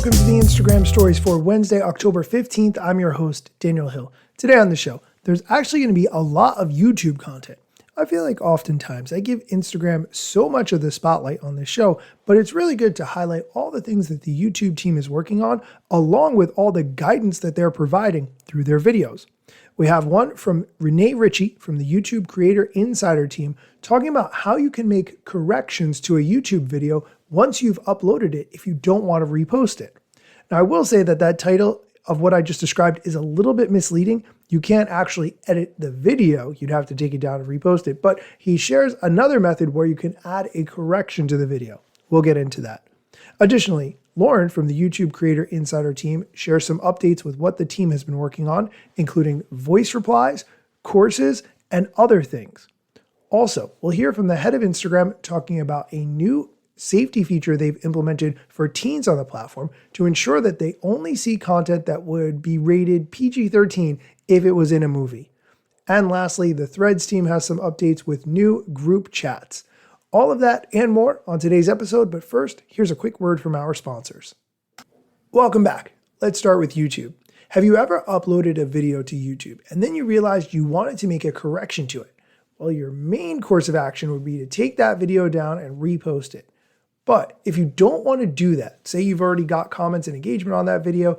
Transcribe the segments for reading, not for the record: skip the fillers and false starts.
welcome to the Instagram stories for Wednesday, October 15th. I'm your host, Daniel Hill. Today on the show, there's actually going to be a lot of YouTube content. I feel like oftentimes I give Instagram so much of the spotlight on this show, but it's really good to highlight all the things that the YouTube team is working on, along with all the guidance that they're providing through their videos. We have one from Renee Ritchie from the YouTube Creator Insider team talking about how you can make corrections to a YouTube video once you've uploaded it if you don't want to repost it. Now, I will say that title of what I just described is a little bit misleading. You can't actually edit the video. You'd have to take it down and repost it. But he shares another method where you can add a correction to the video. We'll get into that. Additionally, Lauren from the YouTube Creator Insider team shares some updates with what the team has been working on, including voice replies, courses, and other things. Also, we'll hear from the head of Instagram talking about a new safety feature they've implemented for teens on the platform to ensure that they only see content that would be rated PG-13 if it was in a movie. And lastly, the Threads team has some updates with new group chats. All of that and more on today's episode, but first, here's a quick word from our sponsors. Welcome back. Let's start with YouTube. Have you ever uploaded a video to YouTube and then you realized you wanted to make a correction to it? Well, your main course of action would be to take that video down and repost it. But if you don't want to do that, say you've already got comments and engagement on that video,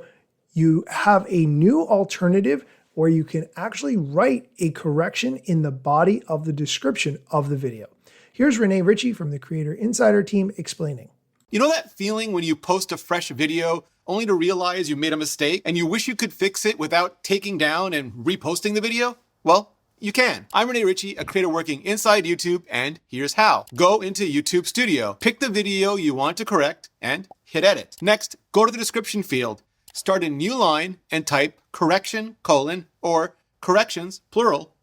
you have a new alternative where you can actually write a correction in the body of the description of the video. Here's Renee Ritchie from the Creator Insider team explaining. You know that feeling when you post a fresh video only to realize you made a mistake and you wish you could fix it without taking down and reposting the video? Well, you can. I'm Renee Ritchie, a creator working inside YouTube, and here's how. Go into YouTube Studio, pick the video you want to correct, and hit edit. Next, go to the description field, start a new line, and type correction, or corrections, plural, .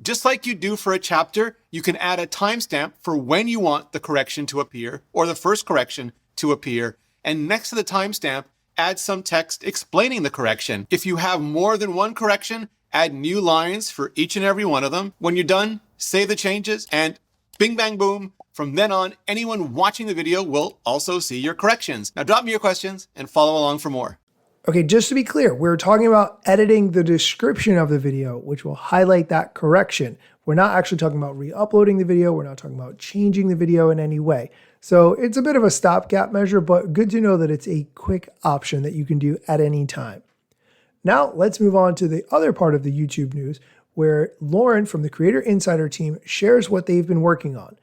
Just like you do for a chapter, you can add a timestamp for when you want the correction to appear, or the first correction to appear, and next to the timestamp, add some text explaining the correction. If you have more than one correction, add new lines for each and every one of them. When you're done, save the changes and bing, bang, boom. From then on, anyone watching the video will also see your corrections. Now drop me your questions and follow along for more. Okay, just to be clear, we're talking about editing the description of the video, which will highlight that correction. We're not actually talking about re-uploading the video. We're not talking about changing the video in any way. So it's a bit of a stopgap measure, but good to know that it's a quick option that you can do at any time. Now, let's move on to the other part of the YouTube news, where Lauren from the Creator Insider team shares what they've been working on.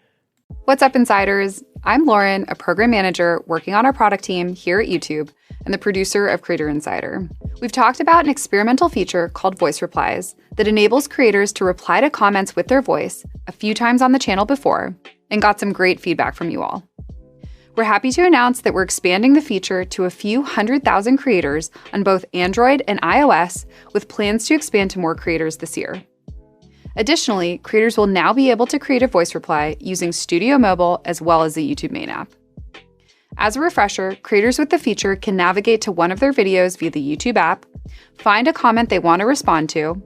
What's up, Insiders? I'm Lauren, a program manager working on our product team here at YouTube and the producer of Creator Insider. We've talked about an experimental feature called voice replies that enables creators to reply to comments with their voice a few times on the channel before and got some great feedback from you all. We're happy to announce that we're expanding the feature to a few 100,000 creators on both Android and iOS, with plans to expand to more creators this year. Additionally, creators will now be able to create a voice reply using Studio Mobile as well as the YouTube main app. As a refresher, creators with the feature can navigate to one of their videos via the YouTube app, find a comment they want to respond to,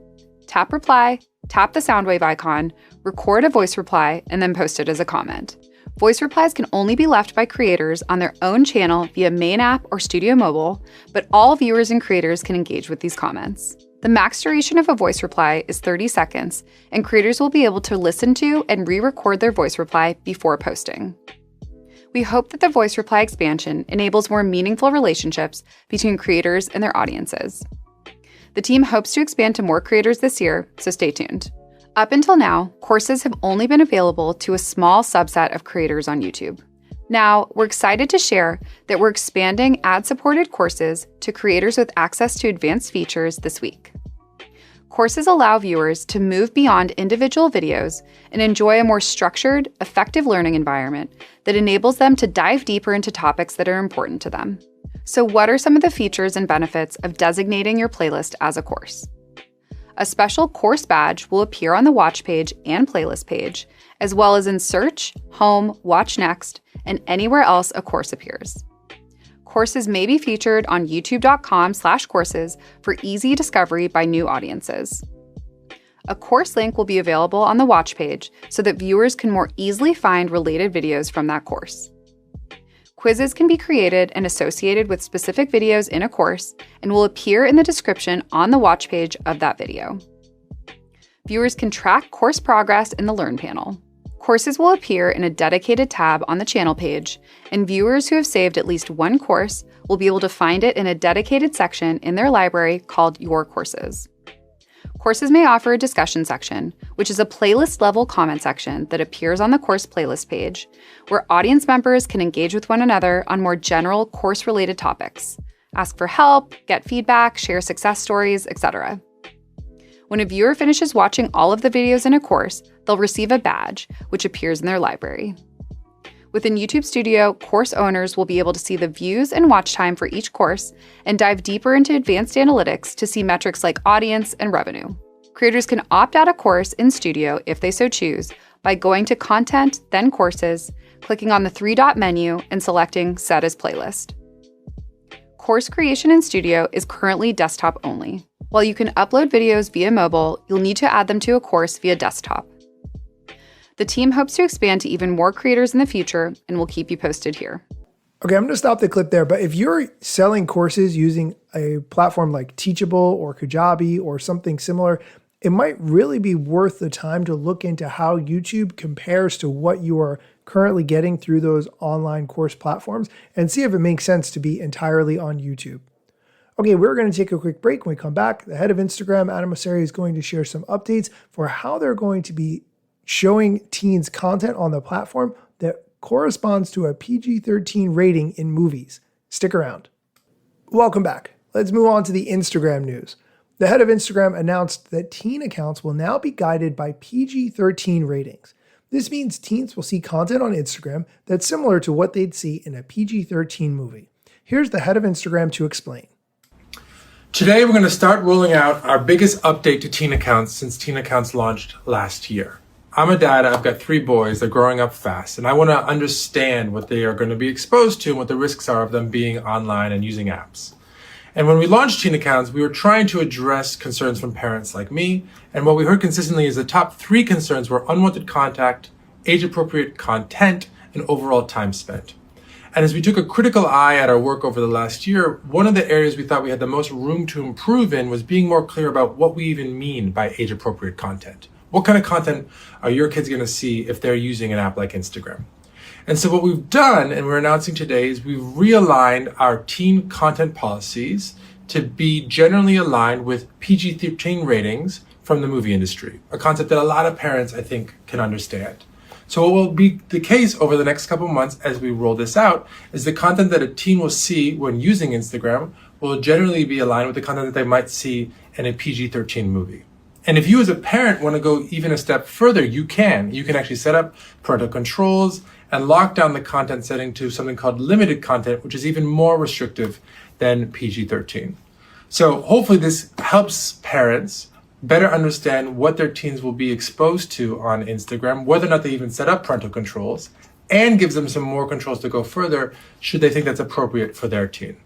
tap reply, tap the sound wave icon, record a voice reply, and then post it as a comment. Voice replies can only be left by creators on their own channel via main app or Studio Mobile, but all viewers and creators can engage with these comments. The max duration of a voice reply is 30 seconds, and creators will be able to listen to and re-record their voice reply before posting. We hope that the voice reply expansion enables more meaningful relationships between creators and their audiences. The team hopes to expand to more creators this year, so stay tuned. Up until now, courses have only been available to a small subset of creators on YouTube. Now, we're excited to share that we're expanding ad-supported courses to creators with access to advanced features this week. Courses allow viewers to move beyond individual videos and enjoy a more structured, effective learning environment that enables them to dive deeper into topics that are important to them. So what are some of the features and benefits of designating your playlist as a course? A special course badge will appear on the watch page and playlist page, as well as in search, home, watch next, and anywhere else a course appears. Courses may be featured on youtube.com/courses for easy discovery by new audiences. A course link will be available on the watch page so that viewers can more easily find related videos from that course. Quizzes can be created and associated with specific videos in a course and will appear in the description on the watch page of that video. Viewers can track course progress in the Learn panel. Courses will appear in a dedicated tab on the channel page, and viewers who have saved at least one course will be able to find it in a dedicated section in their library called Your Courses. Courses may offer a discussion section, which is a playlist-level comment section that appears on the course playlist page, where audience members can engage with one another on more general course-related topics, ask for help, get feedback, share success stories, etc. When a viewer finishes watching all of the videos in a course, they'll receive a badge, which appears in their library. Within YouTube Studio, course owners will be able to see the views and watch time for each course and dive deeper into advanced analytics to see metrics like audience and revenue. Creators can opt out a course in Studio if they so choose by going to Content, then Courses, clicking on the three-dot menu and selecting Set as Playlist. Course creation in Studio is currently desktop only. While you can upload videos via mobile, you'll need to add them to a course via desktop. The team hopes to expand to even more creators in the future, and we'll keep you posted here. Okay, I'm going to stop the clip there, but if you're selling courses using a platform like Teachable or Kajabi or something similar, it might really be worth the time to look into how YouTube compares to what you are currently getting through those online course platforms and see if it makes sense to be entirely on YouTube. Okay, we're going to take a quick break. When we come back, the head of Instagram, Adam Mosseri, is going to share some updates for how they're going to be showing teens content on the platform that corresponds to a PG-13 rating in movies. Stick around. Welcome back. Let's move on to the Instagram news. The head of Instagram announced that teen accounts will now be guided by PG-13 ratings. This means teens will see content on Instagram that's similar to what they'd see in a PG-13 movie. Here's the head of Instagram to explain. Today, we're going to start rolling out our biggest update to teen accounts since teen accounts launched last year. I'm a dad, I've got 3 boys, they're growing up fast, and I want to understand what they are going to be exposed to and what the risks are of them being online and using apps. And when we launched teen accounts, we were trying to address concerns from parents like me, and what we heard consistently is the top 3 concerns were unwanted contact, age-appropriate content, and overall time spent. And as we took a critical eye at our work over the last year, one of the areas we thought we had the most room to improve in was being more clear about what we even mean by age-appropriate content. What kind of content are your kids going to see if they're using an app like Instagram? And so what we've done, and we're announcing today, is we've realigned our teen content policies to be generally aligned with PG-13 ratings from the movie industry, a concept that a lot of parents, I think, can understand. So what will be the case over the next couple months as we roll this out is the content that a teen will see when using Instagram will generally be aligned with the content that they might see in a PG-13 movie. And if you as a parent want to go even a step further, you can. You can actually set up parental controls and lock down the content setting to something called limited content, which is even more restrictive than PG-13. So hopefully this helps parents better understand what their teens will be exposed to on Instagram, whether or not they even set up parental controls, and gives them some more controls to go further should they think that's appropriate for their teen.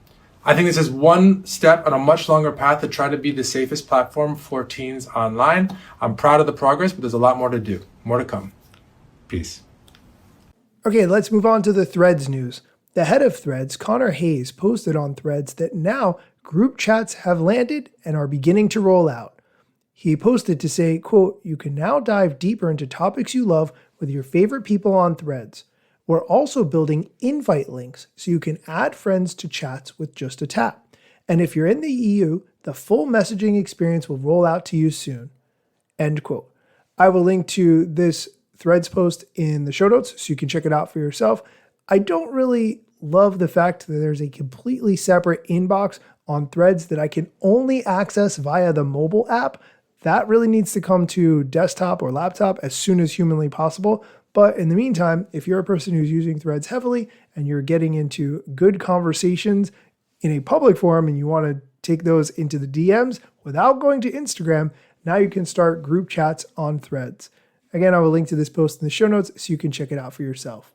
I think this is one step on a much longer path to try to be the safest platform for teens online. I'm proud of the progress, but there's a lot more to do, more to come. Peace. Okay, let's move on to the Threads news. The head of Threads, Connor Hayes, posted on Threads that now group chats have landed and are beginning to roll out. He posted to say, quote, "You can now dive deeper into topics you love with your favorite people on Threads. We're also building invite links so you can add friends to chats with just a tap. And if you're in the EU, the full messaging experience will roll out to you soon." End quote. I will link to this Threads post in the show notes so you can check it out for yourself. I don't really love the fact that there's a completely separate inbox on Threads that I can only access via the mobile app. That really needs to come to desktop or laptop as soon as humanly possible. But in the meantime, if you're a person who's using Threads heavily and you're getting into good conversations in a public forum and you want to take those into the DMs without going to Instagram, now you can start group chats on Threads. Again, I will link to this post in the show notes so you can check it out for yourself.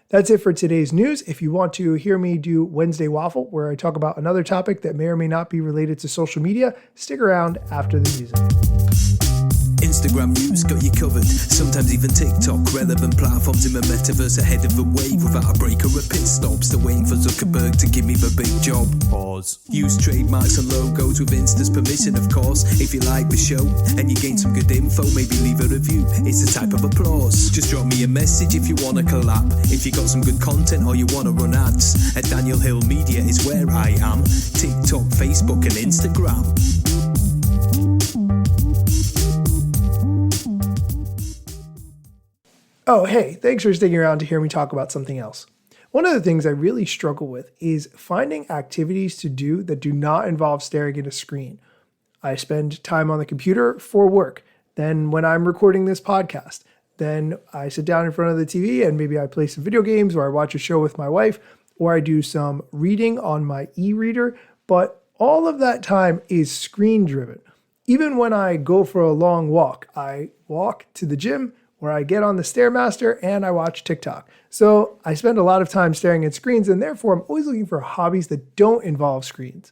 That's it for today's news. If you want to hear me do Wednesday Waffle, where I talk about another topic that may or may not be related to social media, stick around after the music. Instagram news got you covered. Sometimes even TikTok, relevant platforms in the metaverse ahead of the wave without a break or a pit stop. Still waiting for Zuckerberg to give me the big job. Pause. Use trademarks and logos with Insta's permission, of course. If you like the show and you gain some good info, maybe leave a review. It's a type of applause. Just drop me a message if you want to collab. If you got some good content or you want to run ads, at Daniel Hill Media is where I am. TikTok, Facebook and Instagram. Oh, hey, thanks for sticking around to hear me talk about something else. One of the things I really struggle with is finding activities to do that do not involve staring at a screen. I spend time on the computer for work. Then when I'm recording this podcast, then I sit down in front of the TV and maybe I play some video games or I watch a show with my wife or I do some reading on my e-reader. But all of that time is screen driven. Even when I go for a long walk, I walk to the gym where I get on the Stairmaster and I watch TikTok. So I spend a lot of time staring at screens and therefore I'm always looking for hobbies that don't involve screens.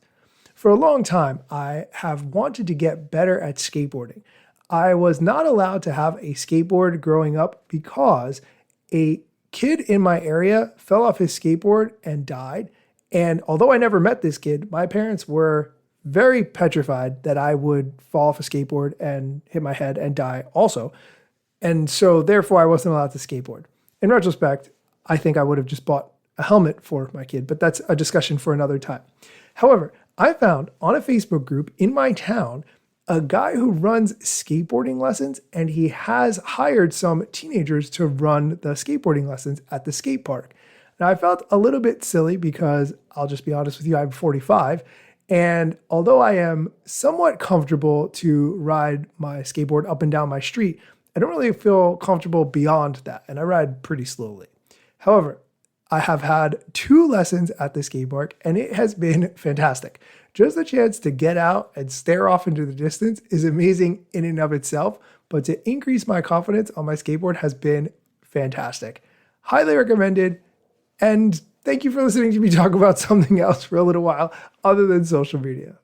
For a long time, I have wanted to get better at skateboarding. I was not allowed to have a skateboard growing up because a kid in my area fell off his skateboard and died. And although I never met this kid, my parents were very petrified that I would fall off a skateboard and hit my head and die also. And so therefore I wasn't allowed to skateboard. In retrospect, I think I would have just bought a helmet for my kid, but that's a discussion for another time. However, I found on a Facebook group in my town a guy who runs skateboarding lessons, and he has hired some teenagers to run the skateboarding lessons at the skate park. Now, I felt a little bit silly because I'll just be honest with you, I'm 45. And although I am somewhat comfortable to ride my skateboard up and down my street, I don't really feel comfortable beyond that, and I ride pretty slowly. However, I have had 2 lessons at the skate park, and it has been fantastic. Just the chance to get out and stare off into the distance is amazing in and of itself, but to increase my confidence on my skateboard has been fantastic. Highly recommended, and thank you for listening to me talk about something else for a little while other than social media.